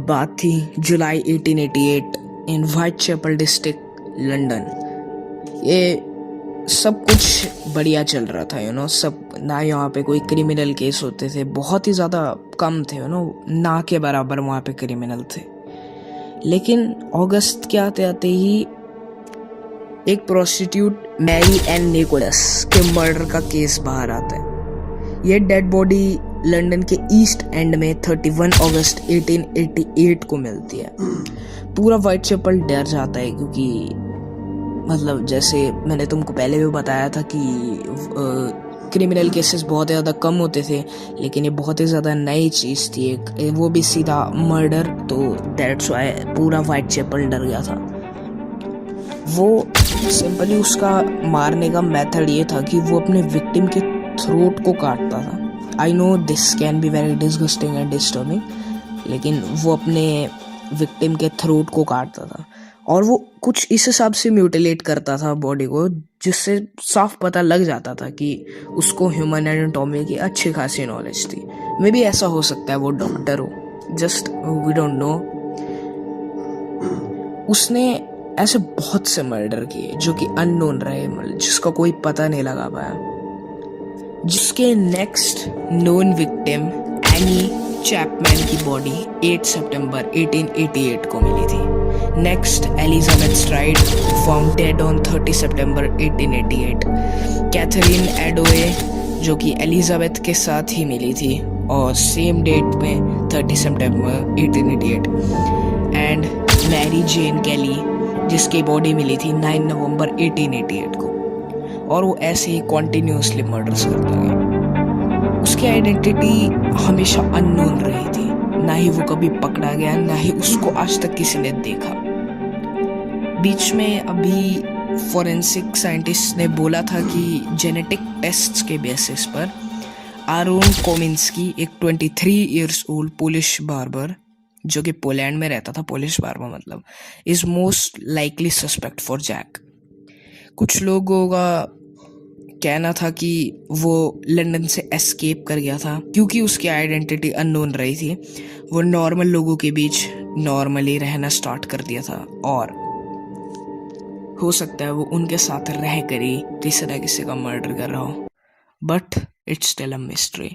बात थी जुलाई 1888 in Whitechapel district London. ये सब कुछ बढ़िया चल रहा था सब ना। यहाँ पे कोई क्रिमिनल केस होते थे, बहुत ही ज़्यादा कम थे ना के बराबर वहाँ पे क्रिमिनल थे। लेकिन अगस्त के आते आते ही एक प्रोस्टिट्यूट मैरी एन निकोलस के मर्डर का केस बाहर आता है। ये डेड बॉडी लंदन के ईस्ट एंड में 31 अगस्त 1888 को मिलती है। पूरा वाइट चैपल डर जाता है, क्योंकि मतलब जैसे मैंने तुमको पहले भी बताया था कि क्रिमिनल केसेस बहुत ज़्यादा कम होते थे, लेकिन ये बहुत ही ज़्यादा नई चीज़ थी, एक वो भी सीधा मर्डर। तो दैट्स व्हाई पूरा वाइट चैपल डर गया था। वो सिंपली उसका मारने का मेथड ये था कि वो अपने विक्टिम के थ्रोट को काटता था। I know this can be very disgusting and disturbing, लेकिन वो अपने विक्टिम के थ्रोट को काटता था और वो कुछ इस हिसाब से म्यूटिलेट करता था बॉडी को, जिससे साफ पता लग जाता था कि उसको ह्यूमन एनाटॉमी की अच्छी खासी नॉलेज थी। मे बी ऐसा हो सकता है वो डॉक्टर हो, जस्ट वी डोंट नो। उसने ऐसे बहुत से मर्डर किए जो कि अननोन रहे, जिसका कोई पता नहीं लगा पाया। जिसके next known victim Annie Chapman की बॉडी 8 सितंबर 1888 को मिली थी। Next Elizabeth Stride found dead on 30 सितंबर 1888। कैथरीन एडोए जो कि एलिजाबेथ के साथ ही मिली थी और सेम डेट में 30 सितंबर 1888। एंड मैरी जेन केली जिसकी बॉडी मिली थी 9 नवंबर 1888 को। और वो ऐसे ही कॉन्टिन्यूसली मर्डर्स करता गया। उसकी आइडेंटिटी हमेशा अननोन रही थी, ना ही वो कभी पकड़ा गया, ना ही उसको आज तक किसी ने देखा। बीच में अभी फॉरेंसिक साइंटिस्ट ने बोला था कि जेनेटिक टेस्ट्स के बेसिस पर आरोन कोमिन्स्की, एक 23 इयर्स ओल्ड पोलिश बार्बर जो कि पोलैंड में रहता था, पोलिश बार्बर मतलब, is most likely suspect for Jack. कुछ लोगों का कहना था कि वो लंदन से एस्केप कर गया था क्योंकि उसकी आइडेंटिटी अननोन रही थी। वो नॉर्मल लोगों के बीच नॉर्मली रहना स्टार्ट कर दिया था और हो सकता है वो उनके साथ रह कर ही किसी न किसी का मर्डर कर रहा हो, but it's still a mystery.